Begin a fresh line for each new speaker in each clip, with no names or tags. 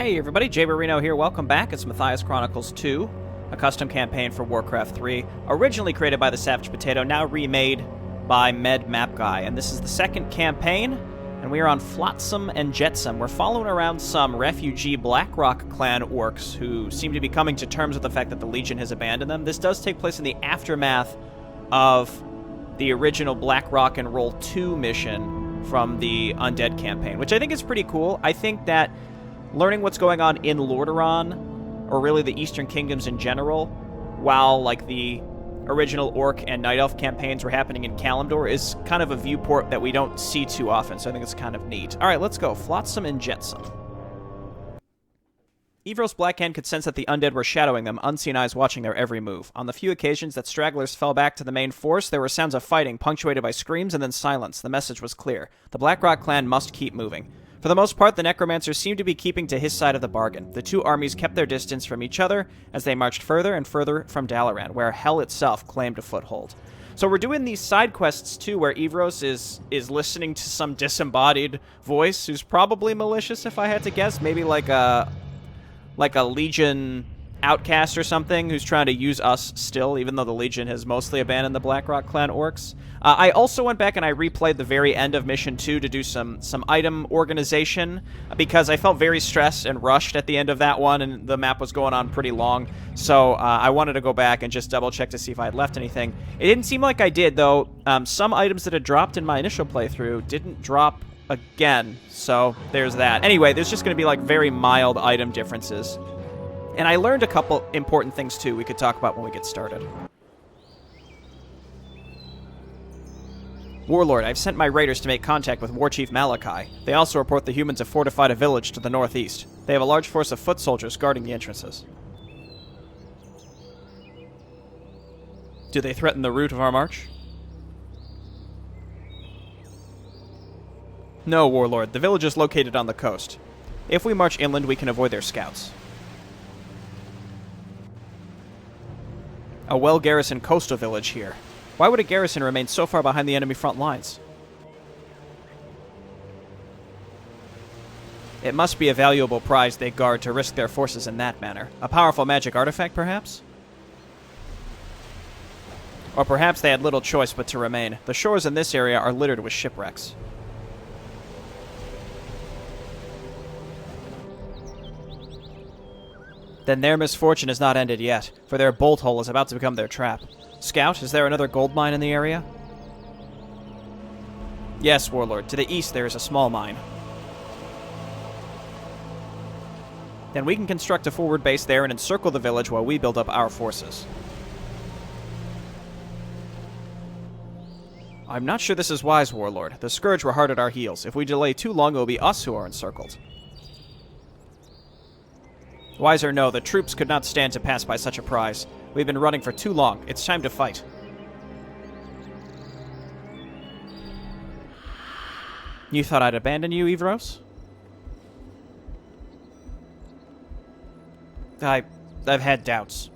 Hey everybody, Jay Barrino here. Welcome back. It's Mathias Chronicles 2, a custom campaign for Warcraft 3, originally created by the Savage Potato, now remade by Mapguy. And this is the second campaign, and we are on Flotsam and Jetsam. We're following around some refugee Blackrock clan orcs who seem to be coming to terms with the fact that the Legion has abandoned them. This does take place in the aftermath of the original Blackrock and Roll 2 mission from the Undead campaign, which I think is pretty cool. I think that learning what's going on in Lordaeron, or really the Eastern Kingdoms in general, while like the original Orc and Night Elf campaigns were happening in Kalimdor, is kind of a viewport that we don't see too often, so I think it's kind of neat. Alright, let's go. Flotsam and Jetsam. Evros Blackhand could sense that the undead were shadowing them, unseen eyes watching their every move. On the few occasions that stragglers fell back to the main force, there were sounds of fighting, punctuated by screams and then silence. The message was clear. The Blackrock clan must keep moving. For the most part, the necromancers seemed to be keeping to his side of the bargain. The two armies kept their distance from each other as they marched further and further from Dalaran, where hell itself claimed a foothold. So we're doing these side quests, too, where Evros is listening to some disembodied voice who's probably malicious, if I had to guess. Maybe like a Legion outcast or something who's trying to use us still, even though the Legion has mostly abandoned the Blackrock clan orcs. I also went back and I replayed the very end of Mission 2 to do some item organization, because I felt very stressed and rushed at the end of that one, and the map was going on pretty long, so I wanted to go back and just double-check to see if I had left anything. It didn't seem like I did, though. Some items that had dropped in my initial playthrough didn't drop again, so there's that. Anyway, there's just going to be, like, very mild item differences. And I learned a couple important things, too, we could talk about when we get started. Warlord, I've sent my raiders to make contact with Warchief Malakai. They also report the humans have fortified a village to the northeast. They have a large force of foot soldiers guarding the entrances. Do they threaten the route of our march? No, Warlord. The village is located on the coast. If we march inland, we can avoid their scouts. A well-garrisoned coastal village here. Why would a garrison remain so far behind the enemy front lines? It must be a valuable prize they guard to risk their forces in that manner. A powerful magic artifact, perhaps? Or perhaps they had little choice but to remain. The shores in this area are littered with shipwrecks. Then their misfortune is not ended yet, for their bolt hole is about to become their trap. Scout, is there another gold mine in the area? Yes, Warlord. To the east there is a small mine. Then we can construct a forward base there and encircle the village while we build up our forces. I'm not sure this is wise, Warlord. The Scourge were hard at our heels. If we delay too long, it will be us who are encircled. Wise or no, the troops could not stand to pass by such a prize. We've been running for too long. It's time to fight. You thought I'd abandon you, Evros? I've had doubts.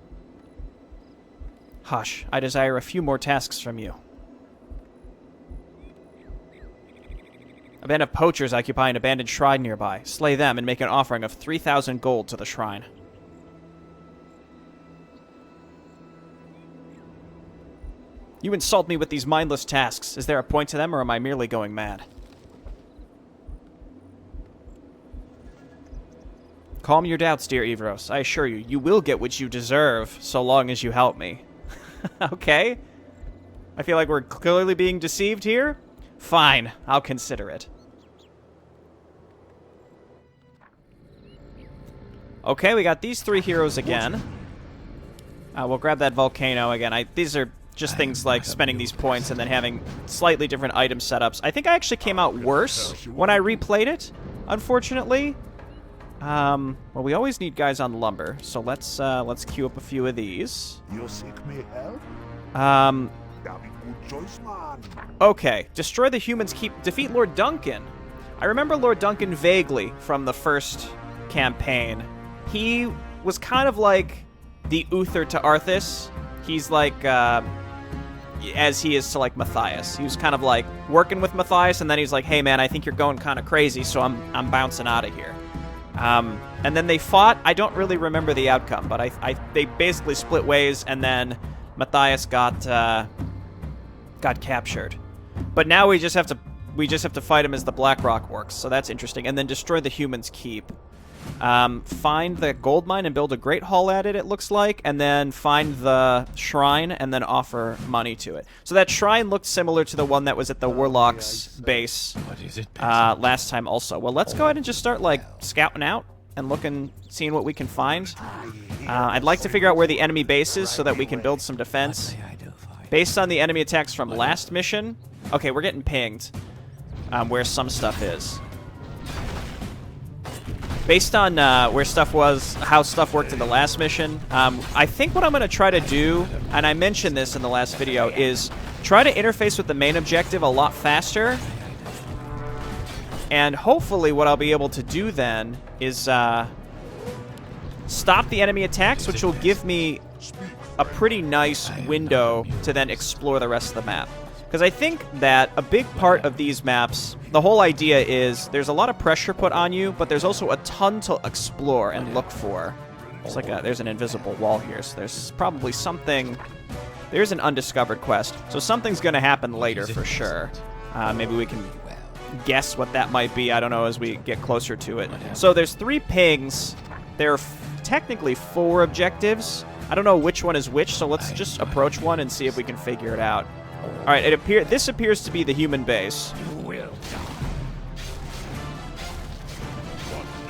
Hush. I desire a few more tasks from you. A band of poachers occupy an abandoned shrine nearby. Slay them and make an offering of 3,000 gold to the shrine. You insult me with these mindless tasks. Is there a point to them, or am I merely going mad? Calm your doubts, dear Evros. I assure you, you will get what you deserve, so long as you help me. Okay. I feel like we're clearly being deceived here. Fine, I'll consider it. Okay, we got these three heroes again. We'll grab that volcano again. These are just things like spending these points and then having slightly different item setups. I think I actually came out worse when I replayed it, unfortunately. Well, we always need guys on lumber, so let's queue up a few of these. Okay, destroy the humans, defeat Lord Duncan. I remember Lord Duncan vaguely from the first campaign. He was kind of like the Uther to Arthas. He's like, as he is to, like, Mathias. He was kind of, like, working with Mathias, and then he's like, hey, man, I think you're going kind of crazy, so I'm bouncing out of here. And then they fought. I don't really remember the outcome, but they basically split ways, and then Mathias got captured. But now we just have to fight him as the Blackrock Orcs, so that's interesting. And then destroy the humans' keep. Find the gold mine and build a great hall at it looks like, and then find the shrine and then offer money to it. So that shrine looked similar to the one that was at the Warlock's base last time also. Well, let's go ahead and just start like scouting out and seeing what we can find. I'd like to figure out where the enemy base is so that we can build some defense. Based on the enemy attacks from last mission, okay, we're getting pinged where some stuff is. Based on where stuff was, how stuff worked in the last mission, I think what I'm going to try to do, and I mentioned this in the last video, is try to interface with the main objective a lot faster. And hopefully what I'll be able to do then is stop the enemy attacks, which will give me a pretty nice window to then explore the rest of the map. Because I think that a big part of these maps, the whole idea is there's a lot of pressure put on you, but there's also a ton to explore and look for. There's an invisible wall here, so there's probably something. There's an undiscovered quest, so something's going to happen later for sure. Maybe we can guess what that might be. I don't know as we get closer to it. So there's 3 pings. There are technically 4 objectives. I don't know which one is which, so let's just approach one and see if we can figure it out. All right, this appears to be the human base.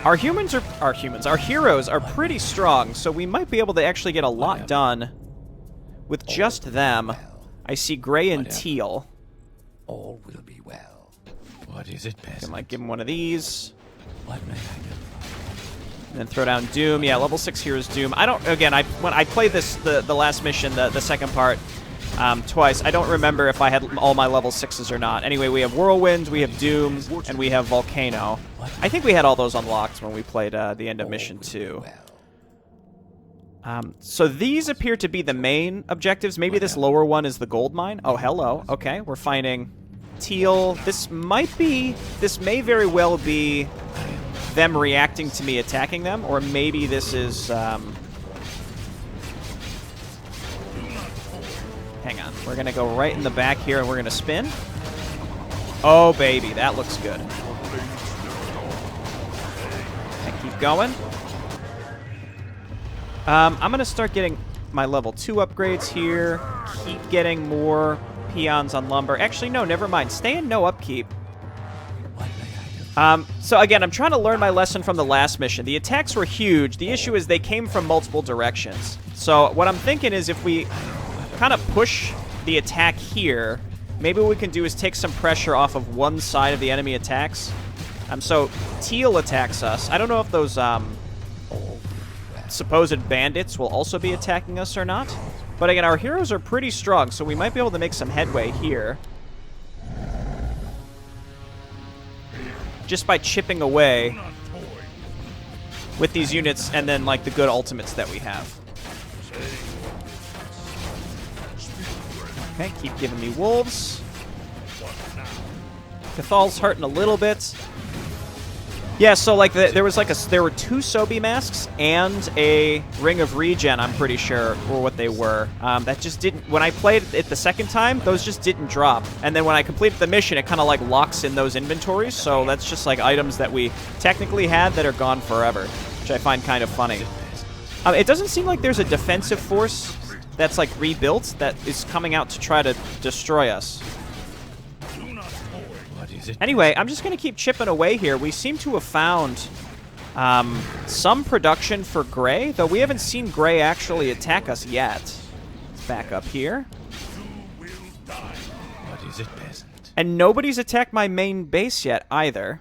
Our heroes are pretty strong, so we might be able to actually get a lot done with just them. I see gray and teal.
All will be well. What is it, peasant?
I can like give him one of these. What may I do? And then throw down Doom. Yeah, level 6 heroes Doom. When I played this the last mission, the second part, twice. I don't remember if I had all my level 6s or not. Anyway, we have Whirlwind, we have Doom, and we have Volcano. I think we had all those unlocked when we played the end of Mission 2. So these appear to be the main objectives. Maybe this lower one is the gold mine. Oh, hello. Okay, we're finding teal. This may very well be them reacting to me attacking them, or maybe this is... Hang on. We're going to go right in the back here, and we're going to spin. Oh, baby. That looks good. And keep going. I'm going to start getting my level 2 upgrades here. Keep getting more peons on lumber. Actually, no, never mind. Stay in no upkeep. So, again, I'm trying to learn my lesson from the last mission. The attacks were huge. The issue is they came from multiple directions. So, what I'm thinking is if we... kind of push the attack here, maybe what we can do is take some pressure off of one side of the enemy attacks. So teal attacks us. I don't know if those supposed bandits will also be attacking us or not. But again, our heroes are pretty strong, so we might be able to make some headway here. Just by chipping away with these units and then like the good ultimates that we have. Okay, keep giving me wolves. Cathal's hurting a little bit. Yeah, so like there were 2 Sobi masks and a Ring of Regen, I'm pretty sure, were what they were. That just didn't... When I played it the second time, those just didn't drop. And then when I completed the mission, it kind of like locks in those inventories, so that's just like items that we technically had that are gone forever, which I find kind of funny. It doesn't seem like there's a defensive force that's like rebuilt that is coming out to try to destroy us. Anyway, I'm just going to keep chipping away here. We seem to have found some production for Gray, though we haven't seen Gray actually attack us yet. Let's back up here.
What is it, peasant?
And nobody's attacked my main base yet either.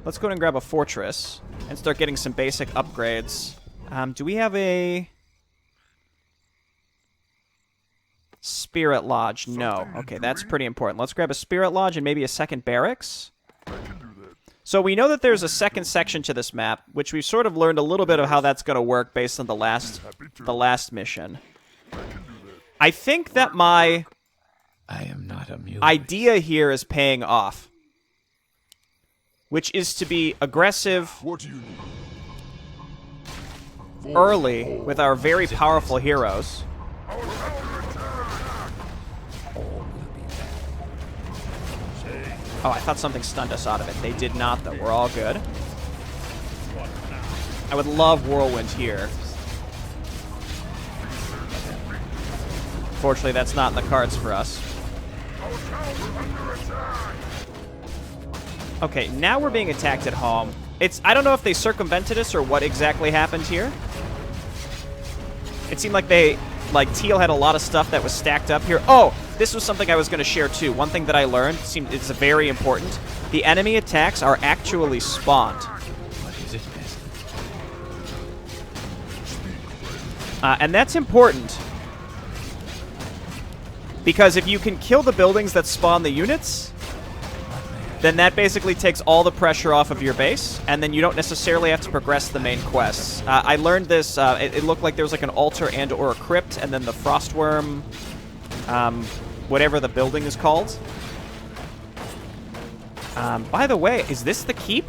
Let's go ahead and grab a fortress and start getting some basic upgrades. Do we have a... Spirit Lodge? No. Okay, that's pretty important. Let's grab a Spirit Lodge and maybe a second barracks. So we know that there's a second section to this map, which we've sort of learned a little bit of how that's going to work based on the last mission. I think that my idea here is paying off, which is to be aggressive early with our very powerful heroes. Oh, I thought something stunned us out of it. They did not, though. We're all good. I would love Whirlwind here. Fortunately, that's not in the cards for us. Okay, now we're being attacked at home. I don't know if they circumvented us or what exactly happened here. It seemed like Teal had a lot of stuff that was stacked up here. Oh, this was something I was going to share too. One thing that I learned, it's very important. The enemy attacks are actually spawned. And that's important. Because if you can kill the buildings that spawn the units, then that basically takes all the pressure off of your base, and then you don't necessarily have to progress the main quests. I learned this, it looked like there was like an altar and or a crypt, and then the Frostworm, whatever the building is called. By the way, is this the keep?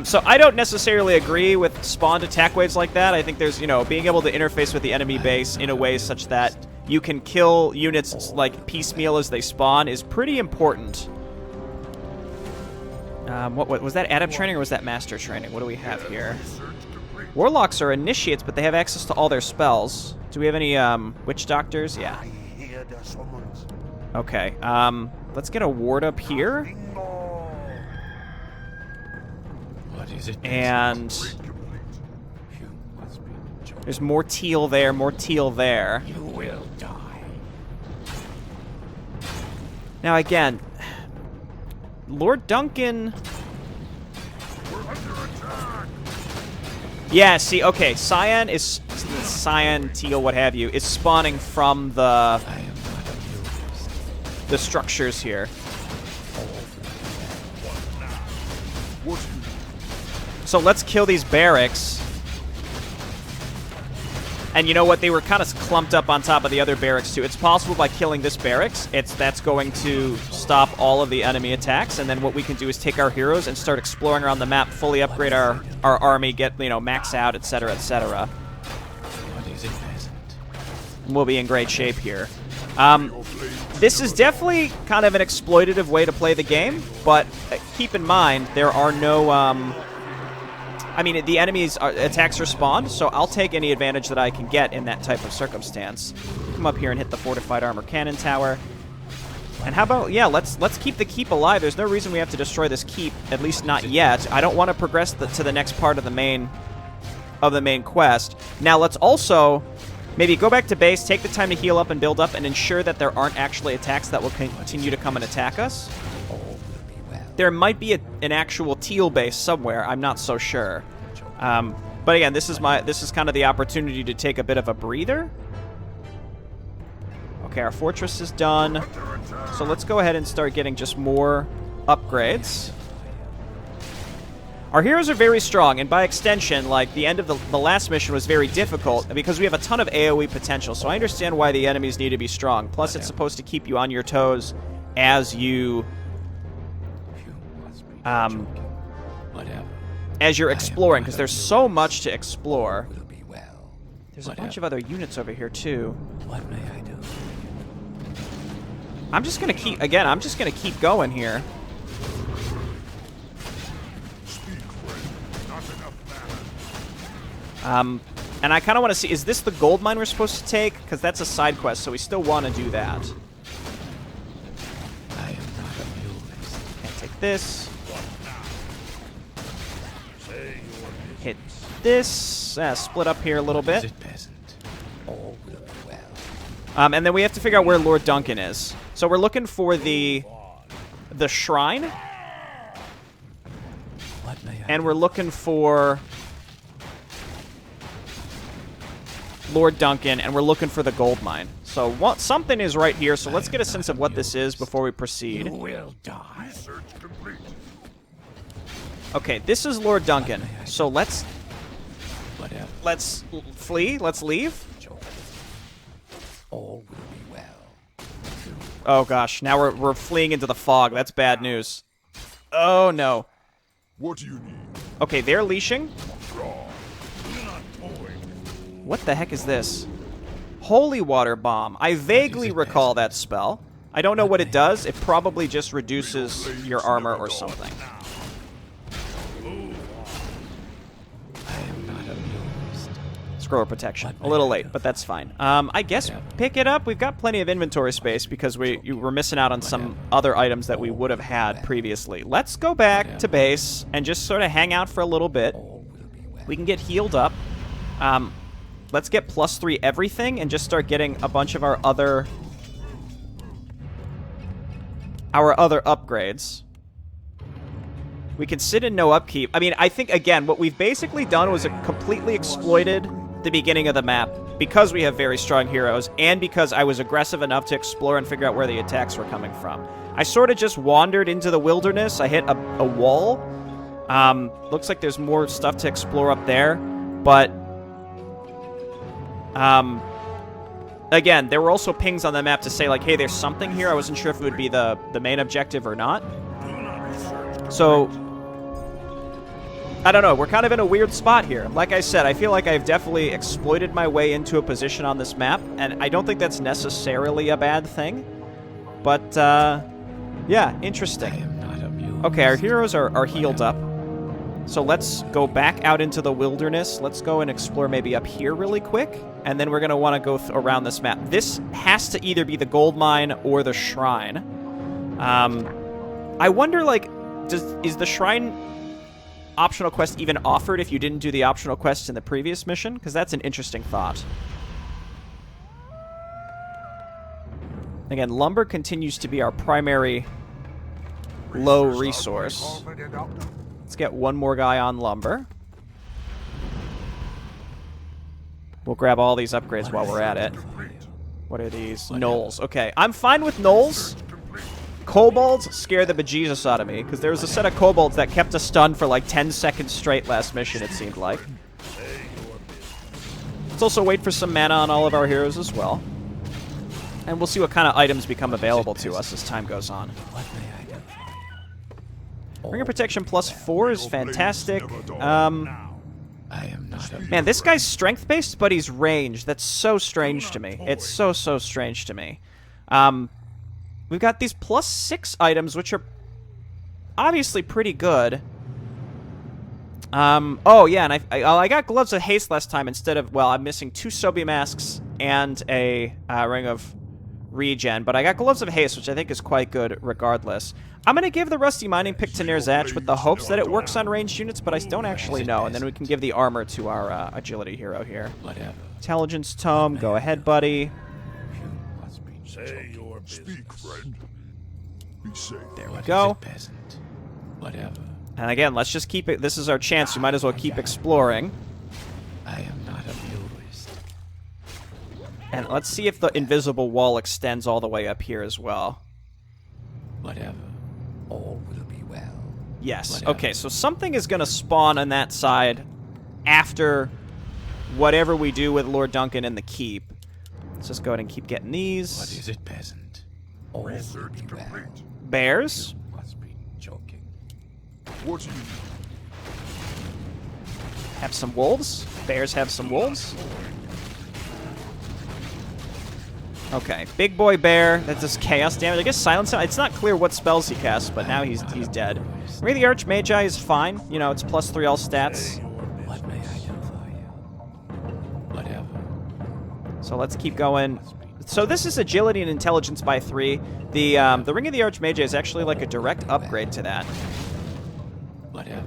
So I don't necessarily agree with spawned attack waves like that. I think there's, being able to interface with the enemy base in a way such that you can kill units like piecemeal as they spawn is pretty important. What was that adept training or was that master training? What do we have here? Warlocks are initiates, but they have access to all their spells. Do we have any witch doctors? Yeah. Okay. Let's get a ward up here. And there's more teal there, more teal there.
You will die.
Now again, Lord Duncan. Yeah, see, okay, Cyan, teal, what have you, is spawning from the structures here. So let's kill these barracks. And you know what? They were kind of clumped up on top of the other barracks, too. It's possible by killing this barracks, that's going to stop all of the enemy attacks. And then what we can do is take our heroes and start exploring around the map, fully upgrade our army, get, max out, etc., etc. We'll be in great shape here. This is definitely kind of an exploitative way to play the game, but keep in mind, there are no... the enemy's attacks are spawned, so I'll take any advantage that I can get in that type of circumstance. Come up here and hit the fortified armor cannon tower. And how about, yeah, let's keep the keep alive. There's no reason we have to destroy this keep, at least not yet. I don't want to progress to the next part of the main quest. Now let's also maybe go back to base, take the time to heal up and build up, and ensure that there aren't actually attacks that will continue to come and attack us. There might be an actual teal base somewhere. I'm not so sure. But again, this is kind of the opportunity to take a bit of a breather. Okay, our fortress is done. So let's go ahead and start getting just more upgrades. Our heroes are very strong, and by extension, like, the end of the last mission was very difficult because we have a ton of AoE potential, so I understand why the enemies need to be strong. Plus, it's supposed to keep you on your toes as you're exploring, because there's so much to explore. There's a bunch of other units over here, too.
What may I do?
I'm just gonna keep going here. And I kind of want to see, is this the gold mine we're supposed to take? Because that's a side quest, so we still want to do that.
I am not amused.
Can't take this. Hit this. Split up here a little bit.
All will be well.
And then we have to figure out where Lord Duncan is. So we're looking for the shrine.
What may I
And we're looking for Lord Duncan, and we're looking for the gold mine. So something is right here, so let's get a sense of what this is before we proceed.
You will die.
Okay, this is Lord Duncan. So let's flee. Let's leave.
All will be well.
Oh gosh, now we're fleeing into the fog. That's bad news. Oh no.
What do you need?
Okay, they're leashing. What the heck is this? Holy Water Bomb. I vaguely recall that spell. I don't know what it does. It probably just reduces your armor or something. Scroll protection. A little late, but that's fine. I guess pick it up. We've got plenty of inventory space because you were missing out on some other items that we would have had previously. Let's go back to base and just sort of hang out for a little bit. We can get healed up. Let's get +3 everything and just start getting a bunch of our other upgrades. We can sit in no upkeep. I mean, I think, again, what we've basically done was completely exploited the beginning of the map because we have very strong heroes and because I was aggressive enough to explore and figure out where the attacks were coming from. I sort of just wandered into the wilderness. I hit a wall. Looks like there's more stuff to explore up there, but again, there were also pings on the map to say, like, hey, there's something here. I wasn't sure if it would be the main objective or not. So, I don't know. We're kind of in a weird spot here. Like I said, I feel like I've definitely exploited my way into a position on this map, and I don't think that's necessarily a bad thing. But, yeah, interesting. Okay, our heroes are healed up. So let's go back out into the wilderness. Let's go and explore maybe up here really quick. And then we're going to want to go around this map. This has to either be the gold mine or the shrine. I wonder, like, is the shrine optional quest even offered if you didn't do the optional quest in the previous mission? Because that's an interesting thought. Again, lumber continues to be our primary low resource. Let's get one more guy on lumber. We'll grab all these upgrades while we're at it. What are these? Gnolls. Okay, I'm fine with gnolls. Kobolds scare the bejesus out of me, because there was a set of kobolds that kept us stunned for like 10 seconds straight last mission, it seemed like. Let's also wait for some mana on all of our heroes as well. And we'll see what kind of items become available to us as time goes on. Ring of Protection +4 is fantastic. Man, this guy's strength-based, but he's ranged. That's so strange to me. It's so strange to me. We've got these +6 items, which are obviously pretty good. Oh, yeah, and I got Gloves of Haste last time instead of... Well, I'm missing 2 Sobi Masks and a Ring of Regen, but I got Gloves of Haste, which I think is quite good regardless. I'm going to give the Rusty Mining Pick to Nerzach with the hopes that it works on ranged units, but I don't actually know. And then we can give the armor to our Agility hero here. Intelligence Tome, go ahead, buddy.
Speak, friend. Be safe.
There we go. And again, let's just keep it. This is our chance. We might as well keep exploring.
I am not amused.
And let's see if the invisible wall extends all the way up here as well.
Whatever. All will be well.
Yes.
Whatever.
Okay, so something is going to spawn on that side after whatever we do with Lord Duncan and the keep. Let's just go ahead and keep getting these.
What is it, peasant? All will
Research
be well.
complete.
Bears.
Must be joking.
What do you need?
Have some wolves. Bears have some wolves. Okay, big boy bear. That does chaos damage. I guess silence him. It's not clear what spells he casts, but now he's dead. Maybe the Archmagi is fine. You know, it's +3 all stats.
What may I do for you? Whatever.
So let's keep going. So this is agility and intelligence by 3. The Ring of the Archmagi is actually like a direct upgrade to that.
Whatever.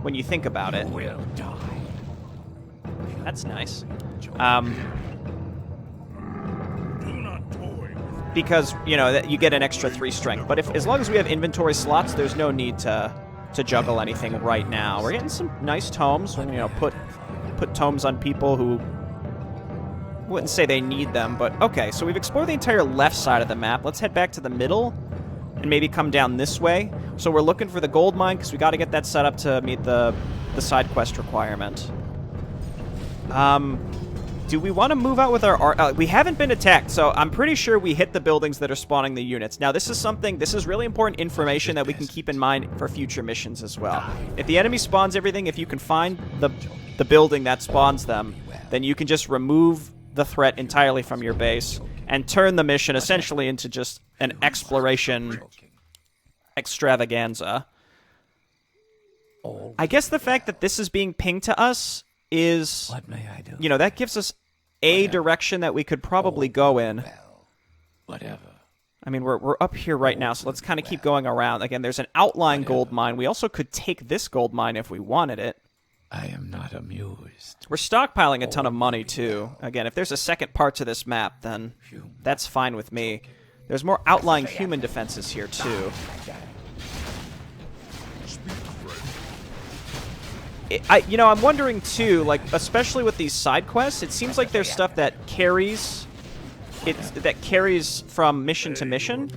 When you think about it.
Will die.
That's nice. Because, you know, that you get an extra 3 strength. But as long as we have inventory slots, there's no need to juggle anything right now. We're getting some nice tomes. You know, put tomes on people who wouldn't say they need them. But okay, so we've explored the entire left side of the map. Let's head back to the middle and maybe come down this way. So we're looking for the gold mine because we got to get that set up to meet the side quest requirement. do we want to move out with our... we haven't been attacked, so I'm pretty sure we hit the buildings that are spawning the units. Now, this is really important information that we can keep in mind for future missions as well. If the enemy spawns everything, if you can find the building that spawns them, then you can just remove the threat entirely from your base and turn the mission essentially into just an exploration extravaganza. I guess the fact that this is being pinged to us is,
What may I do?
you know, that gives us a direction that we could probably go in.
Whatever.
I mean, we're up here right now, so let's kind of keep going around. Again, there's an outlying gold mine. We also could take this gold mine if we wanted it.
I am not amused.
We're stockpiling a ton of money, too. Again, if there's a second part to this map, then that's fine with me. There's more outlying human defenses here, too. I'm wondering, too, like, especially with these side quests, it seems like there's stuff that carries... from mission to mission.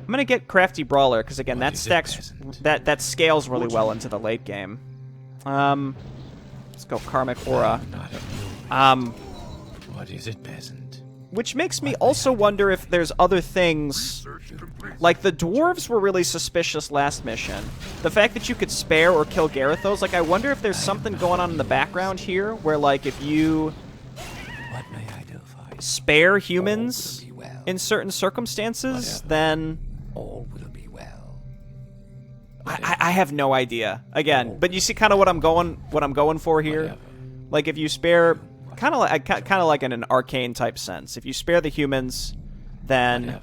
I'm gonna get Crafty Brawler, because, again, that stacks... That scales really well into the late game. Let's go Karmic Aura.
What is it, peasant?
Which makes me also wonder if there's other things... Like, the dwarves were really suspicious last mission. The fact that you could spare or kill Garithos, like, I wonder if there's something going on in the background here, where, like, if you
What may I do for you?
spare humans in certain circumstances, then...
All will be well.
I have no idea. Again, but you see kind of what I'm going for here? Like, if you spare... Kind of like in an arcane type sense. If you spare the humans, then...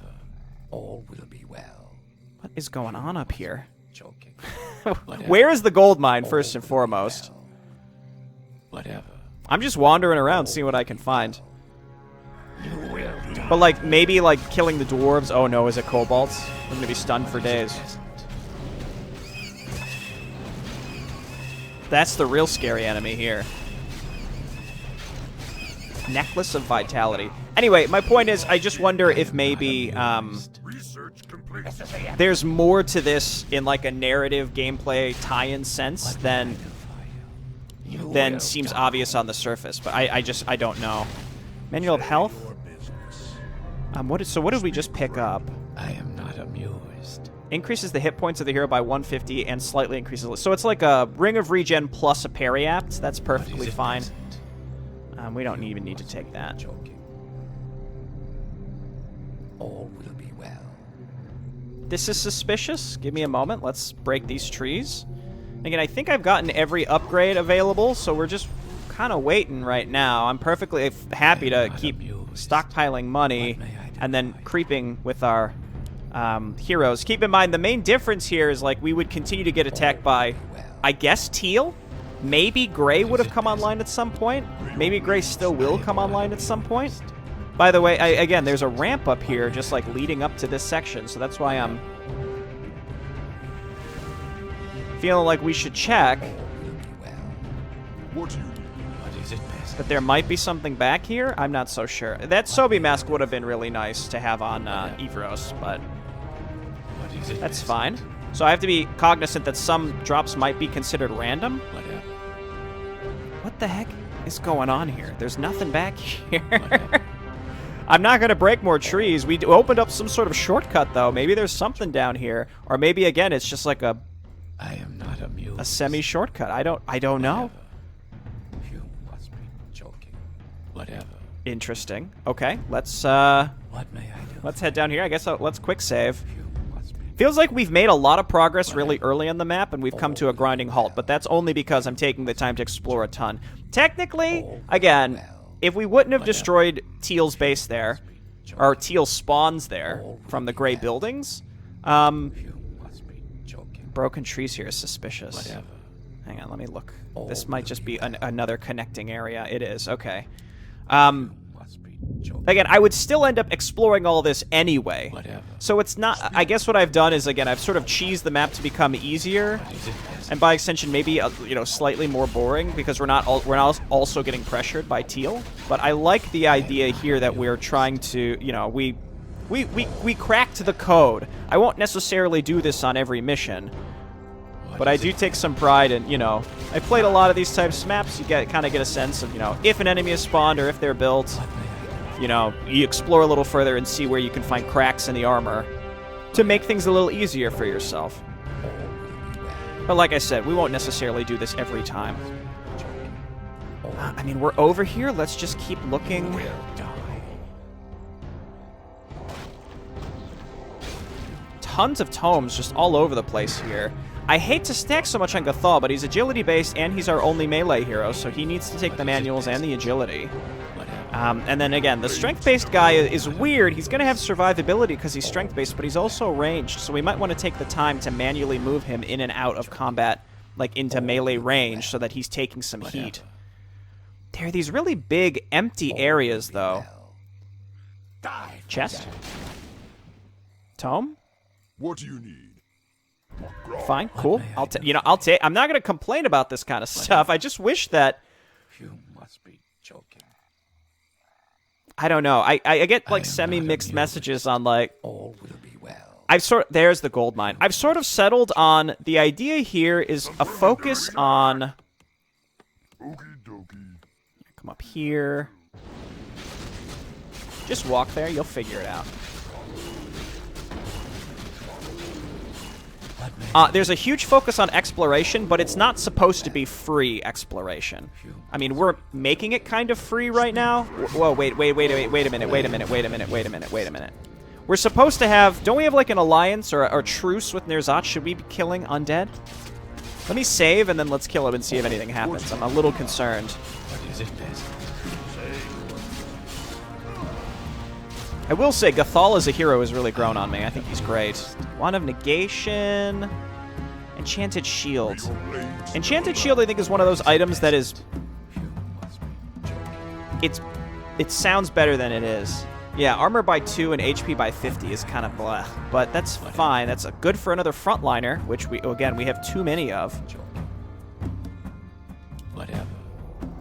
All will be well.
What is going on up here?
Joking.
Where is the gold mine, first and foremost?
Whatever.
I'm just wandering around, seeing what I can find. But, like, maybe, like, killing the dwarves... Oh, no, is it kobolds? I'm gonna be stunned for days. That's the real scary enemy here. Necklace of Vitality. Anyway, my point is, I just wonder if maybe, there's more to this in, like, a narrative gameplay tie-in sense than seems obvious on the surface. But I don't know. Manual of Health? So what did we just pick up?
I am not amused.
Increases the hit points of the hero by 150 and slightly increases... So it's like a Ring of Regen plus a Parry Apt. That's perfectly fine. We don't even need to take that.
Joking. All will be well.
This is suspicious. Give me a moment. Let's break these trees. Again, I think I've gotten every upgrade available, so we're just kind of waiting right now. I'm perfectly happy to keep stockpiling money and then creeping with our heroes. Keep in mind, the main difference here is, like, we would continue to get attacked by, I guess, teal? Maybe Gray would have come online at some point. Maybe Gray still will come online at some point. By the way, again, there's a ramp up here just, like, leading up to this section, so that's why I'm feeling like we should check.
What do you do?
What is it, peasant?
But there might be something back here. I'm not so sure. That Sobi mask would have been really nice to have on Evros, but
What is it,
that's
peasant?
fine. So I have to be cognizant that some drops might be considered random.
Whatever.
What the heck is going on here? There's nothing back here.
Whatever.
I'm not going to break more trees. We opened up some sort of shortcut, though. Maybe there's something down here. Or maybe, again, it's just like a
I am not amused.
semi-shortcut. I don't know.
Whatever. You must be joking. Whatever.
Interesting. Okay, let's
What may I do?
let's head down here. I guess let's quick save.
You must be.
Feels like we've made a lot of progress really early on the map, and we've come to a grinding halt, but that's only because I'm taking the time to explore a ton. Technically, again, if we wouldn't have destroyed Teal's base there, or Teal spawns there from the gray buildings,
You must be joking.
broken trees here is suspicious.
Whatever.
Hang on, let me look. This might just be another connecting area. It is, okay.
Must be joking.
Again, I would still end up exploring all this anyway.
Whatever.
So it's not... I guess what I've done is, again, I've sort of cheesed the map to become easier,
What is it, peasant?
and by extension, maybe slightly more boring because we're not also getting pressured by Teal. But I like the idea here that we're trying to, we cracked the code. I won't necessarily do this on every mission, but I do take some pride in, you know, I've played a lot of these types of maps. You kind of get a sense of, you know, if an enemy is spawned or if they're built. You know, you explore a little further and see where you can find cracks in the armor to make things a little easier for yourself. But like I said, we won't necessarily do this every time. I mean, we're over here. Let's just keep looking. Tons of tomes just all over the place here. I hate to stack so much on Gathal, but he's agility-based, and he's our only melee hero, so he needs to take the manuals and the agility. And then again, the strength-based guy is weird. He's going to have survivability because he's strength-based, but he's also ranged, so we might want to take the time to manually move him in and out of combat, like into melee range, so that he's taking some heat. There are these really big, empty areas, though. Chest? Tome?
What do you need?
Fine, cool. I'll take. I'm not gonna complain about this kind of stuff. I just wish that.
You must be joking.
I don't know. I get like semi-mixed messages on like.
All will be well.
There's the gold mine. I've sort of settled on the idea here is a focus on. Come up here. Just walk there. You'll figure it out. There's a huge focus on exploration, but it's not supposed to be free exploration. I mean, we're making it kind of free right now. Whoa, wait a minute. We're supposed to have... Don't we have, like, an alliance or a truce with Nerzat? Should we be killing undead? Let me save, and then let's kill him and see if anything happens. I'm a little concerned. I will say, Gathal as a hero has really grown on me. I think he's great. Wand of Negation... Enchanted Shield. Enchanted Shield, I think, is one of those items that is... It sounds better than it is. Yeah, armor by 2 and HP by 50 is kind of blah. But that's fine. That's good for another frontliner, which, we have too many of.
Whatever.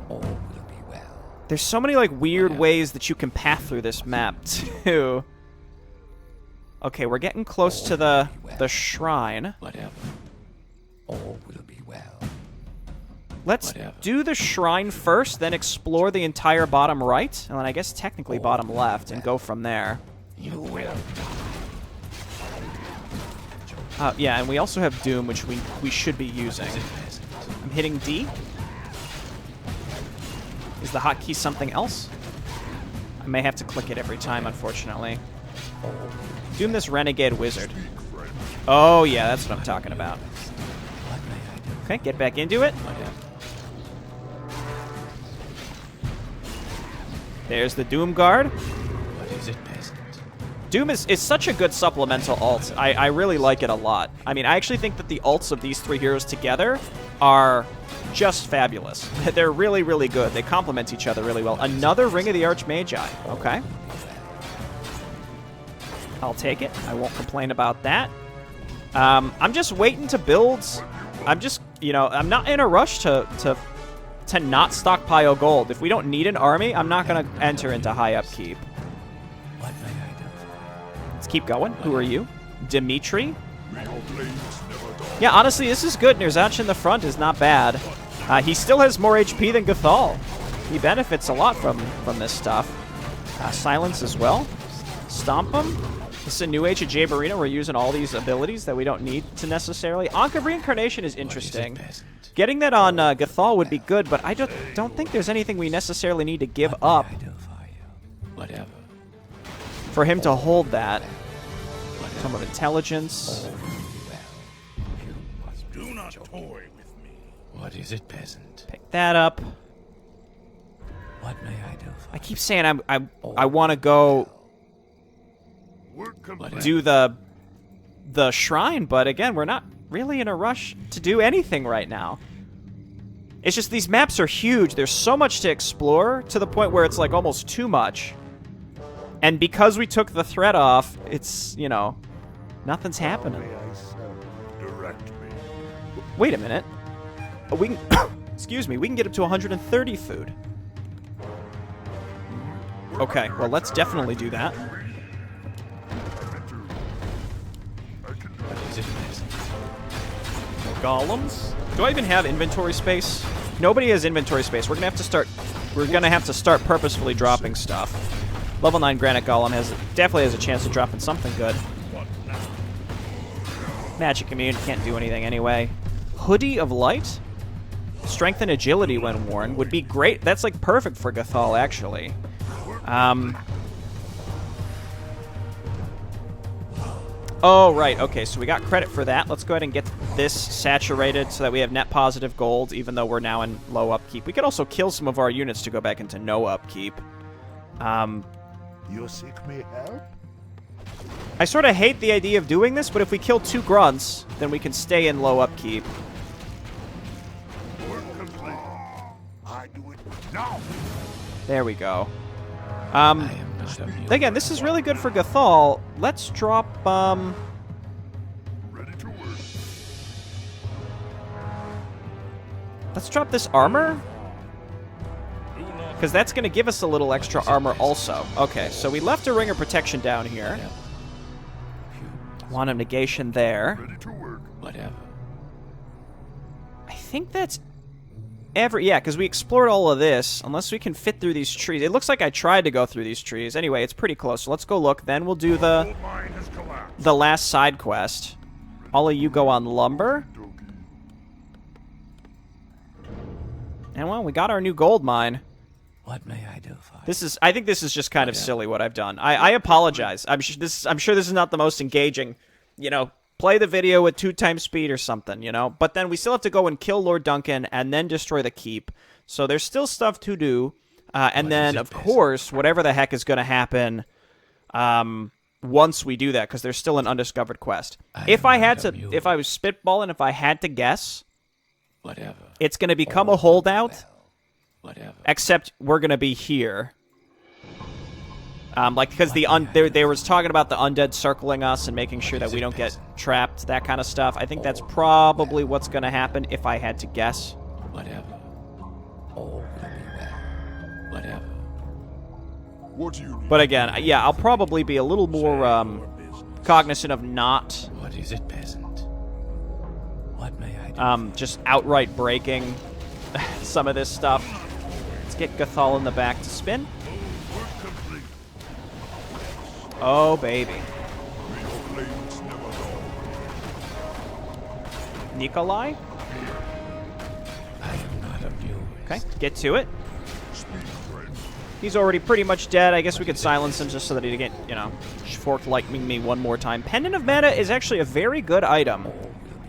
All will be well.
There's so many, like, weird ways that you can path through this map, too. Okay, we're getting close to the shrine.
Whatever. All will be well.
Let's do the shrine first, then explore the entire bottom right, and then I guess technically bottom left, and go from there.
You will
die. Yeah, and we also have Doom, which we should be using. I'm hitting D. Is the hotkey something else? I may have to click it every time, unfortunately. Doom this renegade wizard. Oh, yeah, that's what I'm talking about. Okay, get back into it. There's the Doom Guard.
What is it, peasant?
Doom is such a good supplemental ult. I really like it a lot. I mean, I actually think that the ults of these three heroes together are just fabulous. They're really, really good. They complement each other really well. Another Ring of the Archmagi. Okay. I'll take it. I won't complain about that. I'm just waiting to build. I'm just, you know, I'm not in a rush to not stockpile gold. If we don't need an army, I'm not going to enter into high upkeep.
What may I do?
Let's keep going. Who are you? Dimitri? Yeah, honestly, this is good. Nerzach in the front is not bad. He still has more HP than Gathal. He benefits a lot from this stuff. Silence as well. Stomp him. This is a new age of Jabarina. We're using all these abilities that we don't need to necessarily. Ankh of Reincarnation is interesting. Getting that on Gathal would be good, but I don't think there's anything we necessarily need to give up for him to hold that. Tome of Intelligence.
Do not toy with me.
What is it, peasant?
Pick that up.
What may I do?
I keep saying I want to go do the shrine, but again, we're not really in a rush to do anything right now. It's just these maps are huge. There's so much to explore to the point where it's like almost too much. And because we took the threat off, it's, you know, nothing's happening.
Direct me.
Wait a minute. We can excuse me, we can get up to 130 food. Okay, well, let's definitely do that. golems. Do I even have inventory space? Nobody has inventory space. We're gonna have to start purposefully dropping stuff. Level 9 granite golem definitely has a chance of dropping something good. Magic immune, can't do anything anyway. Hoodie of light? Strength and agility when worn would be great. That's like perfect for Gathal, actually. Oh, right. Okay, so we got credit for that. Let's go ahead and get this saturated so that we have net positive gold, even though we're now in low upkeep. We could also kill some of our units to go back into no upkeep.
You seek me help?
I sort of hate the idea of doing this, but if we kill 2 grunts, then we can stay in low upkeep.
Work complete. I do it now.
There we go.
I am not immune.
Again, this is really good for Gathal. Let's drop,
Ready to work.
let's drop this armor. Because that's going to give us a little extra armor also. Okay, so we left a ring of protection down here. One of negation there.
Ready to work.
Whatever.
I think that's yeah, because we explored all of this. Unless we can fit through these trees. It looks like I tried to go through these trees. Anyway, it's pretty close. So let's go look. Then we'll do
Gold mine has collapsed.
the last side quest. All of you go on lumber. And well, we got our new gold mine.
What may I do for you?
I think this is just kind of silly what I've done. I apologize. I'm sure this is not the most engaging. You know, play the video at 2 times speed or something, you know? But then we still have to go and kill Lord Duncan and then destroy the keep. So there's still stuff to do. And then, of course, whatever the heck is going to happen once we do that, because there's still an undiscovered quest. If I was spitballing, if I had to guess,
Whatever.
it's going to become a holdout.
Whatever.
Except we're gonna be here, because they was talking about the undead circling us and making sure that we don't get trapped, that kind of stuff. I think that's probably what's gonna happen if I had to guess.
Whatever. All will be well. Whatever.
What do you need?
But again, yeah, I'll probably be a little more cognizant of not
What is it, peasant? What may I do?
just outright breaking some of this stuff. Let's get Gathal in the back to spin.
Work complete.
Oh, baby.
Your blades never go.
Nikolai?
I am not amused.
Okay, get to it.
Speak, friend.
He's already pretty much dead. I guess we could silence him just so that he didn't get, fork lightning me one more time. Pendant of Mana is actually a very good item,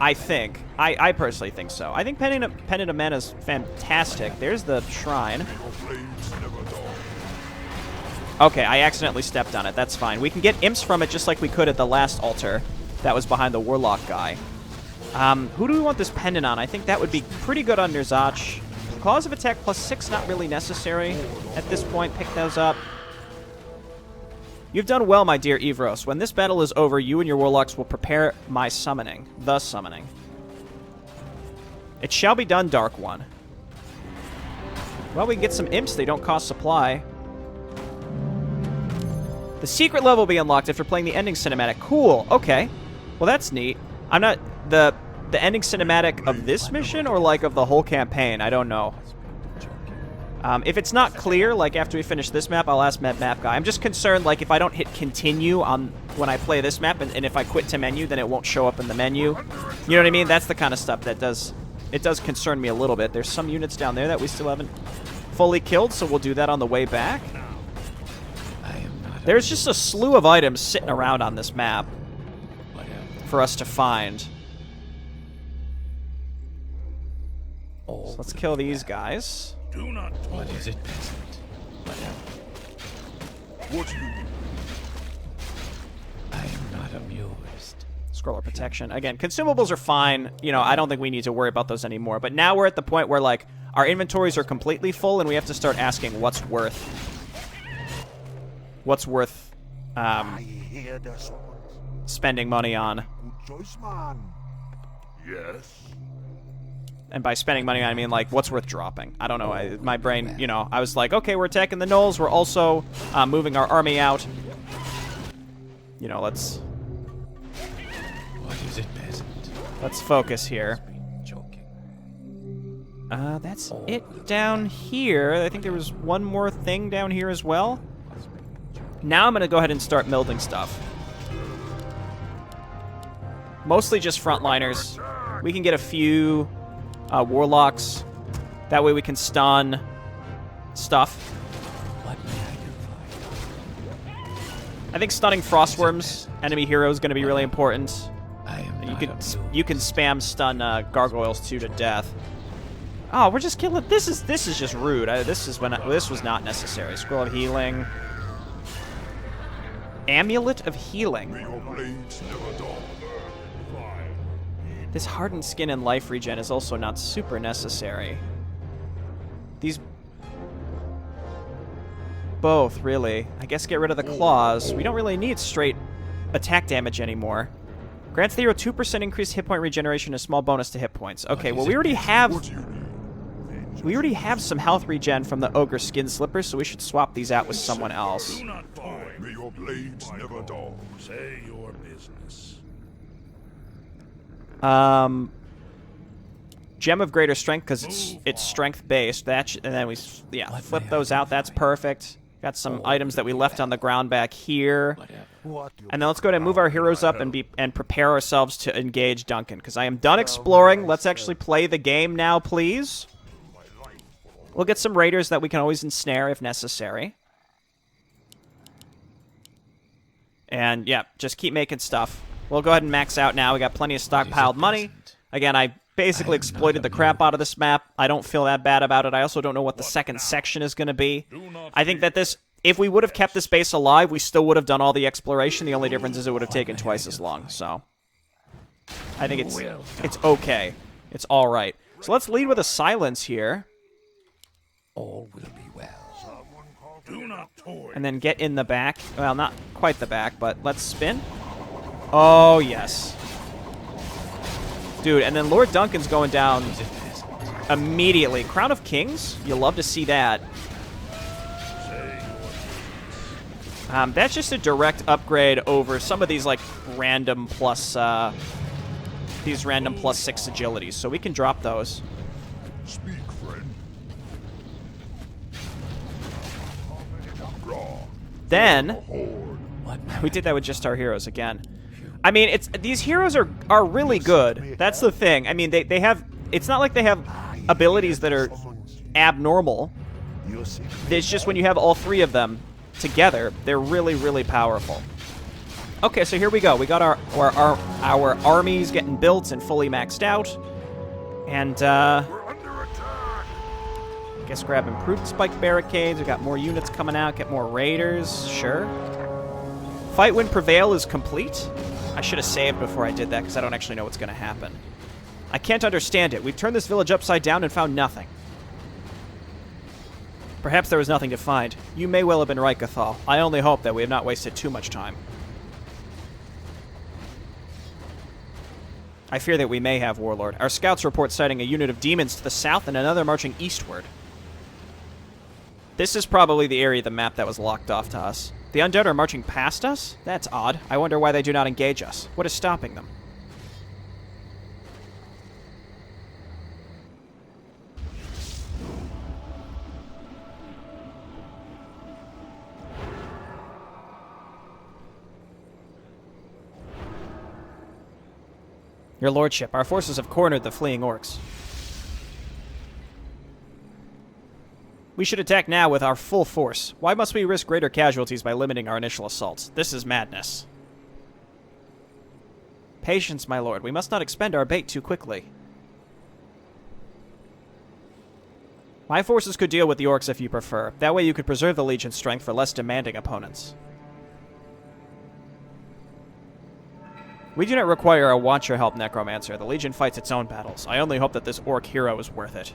I think. I personally think so. I think Pendant of Mana is fantastic. There's the shrine.
Your blades never go.
Okay, I accidentally stepped on it. That's fine. We can get imps from it just like we could at the last altar that was behind the Warlock guy. Who do we want this pendant on? I think that would be pretty good on Nirzach. Claws of attack +6, not really necessary at this point. Pick those up. You've done well, my dear Evros. When this battle is over, you and your warlocks will prepare my summoning. The summoning. It shall be done, Dark One. Well, we can get some imps. They don't cost supply. The secret level will be unlocked after playing the ending cinematic. Cool. Okay. Well, that's neat. I'm not... The ending cinematic of this mission or, like, of the whole campaign? I don't know. If it's not clear, like, after we finish this map, I'll ask Mapguy. I'm just concerned, like, if I don't hit continue on when I play this map, and if I quit to menu, then it won't show up in the menu. You know what I mean? That's the kind of stuff that does concern me a little bit. There's some units down there that we still haven't fully killed, so we'll do that on the way back. There's just a slew of items sitting around on this map for us to find. So let's kill these guys.
Do not talk.
What is it, peasant? Whatever.
What do you need?
I am not amused.
Scroll of protection. Again, consumables are fine. You know, I don't think we need to worry about those anymore. But now we're at the point where, like, our inventories are completely full, and we have to start asking what's worth
I hear the sword.
spending money on.
Good choice, man. Yes.
And by spending money, I mean, like, what's worth dropping. I don't know. My brain, you know, I was like, okay, we're attacking the gnolls. We're also moving our army out. You know,
What is it, peasant?
let's focus here. That's it down here. I think there was one more thing down here as well. Now I'm going to go ahead and start building stuff. Mostly just frontliners. We can get a few warlocks. That way we can stun stuff. I think stunning frostworms, enemy hero, is going to be really important. You can spam stun gargoyles too to death. Oh, we're just killing. This is just rude. This was not necessary. Scroll of healing. Amulet of healing. This hardened skin and life regen is also not super necessary. These both, really. I guess get rid of the claws. We don't really need straight attack damage anymore. Grants the hero 2% increased hit point regeneration and a small bonus to hit points. Okay, well we already have some health regen from the ogre skin slippers, so we should swap these out with someone else.
Do not toy. May your blades never dull.
Say your business.
Gem of greater strength because it's strength based. And then we flip those out. That's perfect. Got some items that we left on the ground back here. And then let's go ahead and move our heroes up and prepare ourselves to engage Duncan, because I am done exploring. Let's actually play the game now, please. We'll get some raiders that we can always ensnare if necessary. And, yeah, just keep making stuff. We'll go ahead and max out now. We got plenty of stockpiled money. Again, I basically exploited the crap out of this map. I don't feel that bad about it. I also don't know what the second section is going to be. I think that if we would have kept this base alive, we still would have done all the exploration. The only difference is it would have taken twice as long. So I think it's okay. It's all right. So let's lead with a silence here.
All will be well.
Do not toy.
And then get in the back. Well, not quite the back, but let's spin. Oh, yes. Dude, and then Lord Duncan's going down immediately. Crown of Kings? You'll love to see that. That's just a direct upgrade over some of these, like, random plus 6 agilities. So we can drop those.
Speak, friend.
Then, we did that with just our heroes again. I mean, these heroes are really good. That's the thing. I mean, they have... It's not like they have abilities that are abnormal. It's just when you have all three of them together, they're really, really powerful. Okay, so here we go. We got our armies getting built and fully maxed out. And,
We're under attack.
guess grab improved spike barricades. We got more units coming out. Get more raiders. Sure. Fight Win Prevail is complete. I should have saved before I did that because I don't actually know what's going to happen. I can't understand it. We've turned this village upside down and found nothing. Perhaps there was nothing to find. You may well have been right, Gathal. I only hope that we have not wasted too much time. I fear that we may have, Warlord. Our scouts report sighting a unit of demons to the south and another marching eastward. This is probably the area of the map that was locked off to us. The undead are marching past us? That's odd. I wonder why they do not engage us. What is stopping them? Your lordship, our forces have cornered the fleeing orcs. We should attack now with our full force. Why must we risk greater casualties by limiting our initial assaults? This is madness. Patience, my lord. We must not expend our bait too quickly. My forces could deal with the orcs if you prefer. That way you could preserve the Legion's strength for less demanding opponents. We do not require a watcher help, Necromancer. The Legion fights its own battles. I only hope that this orc hero is worth it.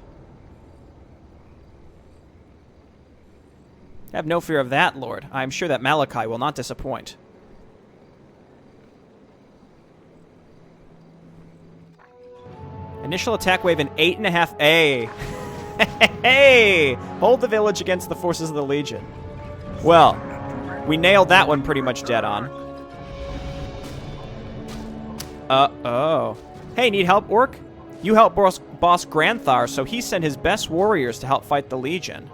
Have no fear of that, Lord. I am sure that Malakai will not disappoint. Initial attack wave in 8.5. Hey! Hold the village against the forces of the Legion. Well, we nailed that one pretty much dead on. Uh-oh. Hey, need help, orc? You helped boss Granthar, so he sent his best warriors to help fight the Legion.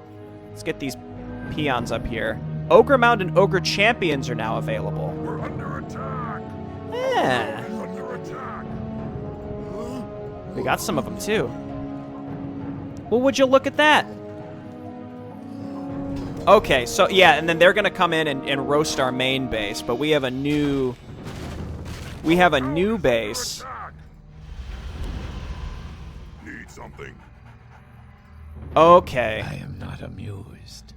Let's get these peons up here. Ogre Mound and Ogre Champions are now available.
We're under attack.
Yeah.
Under attack.
We got some of them, too. Well, would you look at that? Okay, so, yeah, and then they're going to come in and roast our main base, but we have a new... We have a new base.
Need something.
Okay.
I am not amused.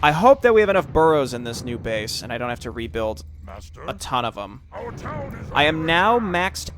I hope that we have enough burrows in this new base, and I don't have to rebuild
Master,
a ton of them.
our town is
I am
under
now
attack.
maxed